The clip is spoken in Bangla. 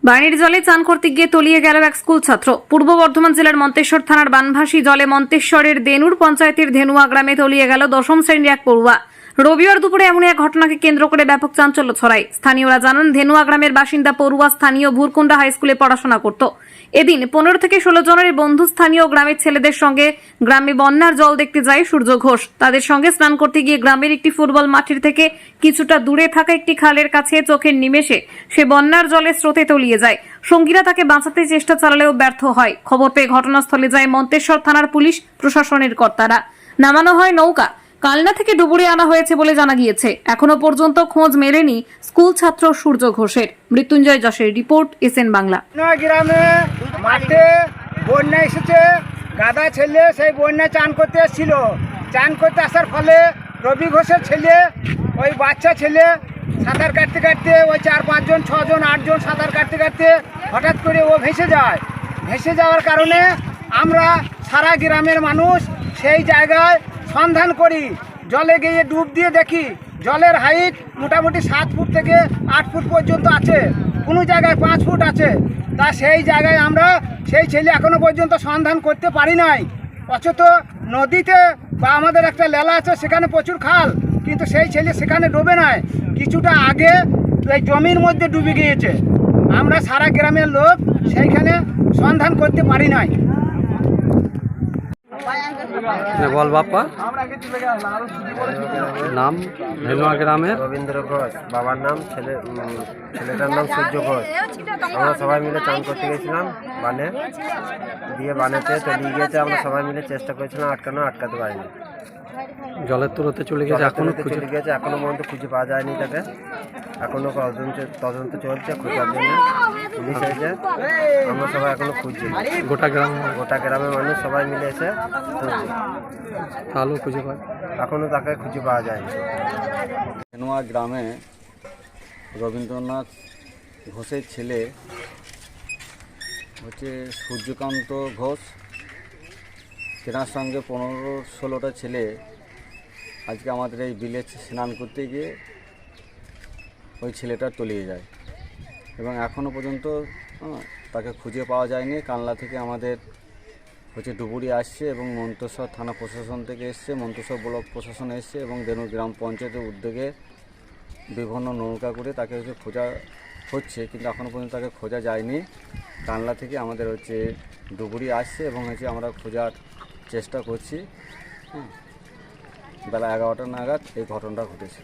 বানের জলে চান করতে গিয়ে তলিয়ে গেল এক স্কুল ছাত্র। পূর্ব বর্ধমান জেলার মন্তেশ্বর থানার বানভাসী জলে মন্তেশ্বরের দেনুর পঞ্চায়েতের ধেনুয়া গ্রামে তলিয়ে গেল দশম শ্রেণীর এক পড়ুয়া। রবিবার দুপুরে এমন এক ঘটনাকে কেন্দ্র করে ব্যাপক চাঞ্চল্য ছড়ায়। স্থানীয়রা জানান, ধেনুয়া গ্রামের বাসিন্দা পড়ুয়া স্থানীয় ভুরকুন্ডা হাই স্কুলে পড়াশোনা করত। এদিন 15 থেকে 16 জনের বন্ধু স্থানীয় গ্রামের ছেলেদের সঙ্গে গ্রামে বন্যার জল দেখতে যায় সূর্য ঘোষ। তাদের সঙ্গে স্নান করতে গিয়ে গ্রামের একটি ফুটবল মাঠের থেকে কিছুটা দূরে থাকা একটি খালের কাছে চোখের নিমেষে সে বন্যার জলে স্রোতে তলিয়ে যায়। সঙ্গীরা তাকে বাঁচাতে চেষ্টা চালালেও ব্যর্থ হয়। খবর পেয়ে ঘটনাস্থলে যায় মন্তেশ্বর থানার পুলিশ প্রশাসনের কর্তারা। নামানো হয় নৌকা। কালনা থেকে ডুবুরে আনা হয়েছে বলে জানা গিয়েছে। এখনো পর্যন্ত খোঁজ মেলেনি স্কুল ছাত্র সূর্য ঘোষের। মৃত্যুঞ্জয় যশের রিপোর্ট, এসএন বাংলা। গ্রামে মাঠে বন্যা এসেছে। গাদা ছেলে সেই বন্যায় চান করতে এসেছিল। চান করতে আসার ফলে রবি ঘোষের ছেলে, ওই বাচ্চা ছেলে সাঁতার কাটতে কাটতে ওই 4-5 জন 6 জন 8 জন সাঁতার কাটতে কাটতে হঠাৎ করে ও ভেসে যায়। ভেসে যাওয়ার কারণে আমরা সারা গ্রামের মানুষ সেই জায়গায় সন্ধান করি। জলে গিয়ে ডুব দিয়ে দেখি জলের হাইট মোটামুটি 7 ফুট থেকে 8 ফুট পর্যন্ত আছে, কোনো জায়গায় 5 ফুট আছে। তা সেই জায়গায় আমরা সেই ছেলে এখনো পর্যন্ত সন্ধান করতে পারি নাই। অথচ নদীতে বা আমাদের একটা লেলা আছে, সেখানে প্রচুর খাল, কিন্তু সেই ছেলে সেখানে ডুবে নাই, কিছুটা আগে এই জমির মধ্যে ডুবে গিয়েছে। আমরা সারা গ্রামের লোক সেইখানে সন্ধান করতে পারি নাই। বল বাপ্পা, নাম ধেনুয়া গ্রামের রবীন্দ্র ঘোষ, বাবার নাম, ছেলেটার নাম সূর্য ঘোষ। আমরা সবাই মিলে চান করতে গেছিলাম বানে, দিয়ে বানেতে তলিয়ে গিয়েছে। আমরা সবাই মিলে চেষ্টা করেছিলাম আটকাতে পারিনি। জলের তলাতে চলে গেছে, এখনো চলে গেছে, এখনো পর্যন্ত খুঁজে পাওয়া যায়নি তাকে। এখনো তদন্ত চলছে খোঁজার জন্য, পুলিশ এসে আমরা সবাই এখনো খুঁজছি। গোটা গ্রামের মানুষ সবাই মিলে এসে খুঁজছে, তাহলেও খুঁজে পায়, এখনো তাকে খুঁজে পাওয়া যায়নি। ধেনুয়া গ্রামে রবীন্দ্রনাথ ঘোষের ছেলে হচ্ছে সূর্যকান্ত ঘোষ। তেনার সঙ্গে 15-16টা ছেলে আজকে আমাদের এই বিলে স্নান করতে গিয়ে ওই ছেলেটা তলিয়ে যায় এবং এখনও পর্যন্ত তাকে খুঁজে পাওয়া যায়নি। কানলা থেকে আমাদের হচ্ছে ডুবুরি আসছে এবং মন্তেশ্বর থানা প্রশাসন থেকে এসছে, মন্তেশ্বর ব্লক প্রশাসন এসছে এবং দেনু গ্রাম পঞ্চায়েতের উদ্যোগে বিভিন্ন নৌকা করে তাকে হচ্ছে খোঁজা হচ্ছে, কিন্তু এখনও পর্যন্ত তাকে খোঁজা যায়নি। কানলা থেকে আমাদের হচ্ছে ডুবুরি আসছে এবং হচ্ছে আমরা খোঁজার চেষ্টা করছি। বেলা 11টা নাগাদ এই ঘটনাটা ঘটেছে।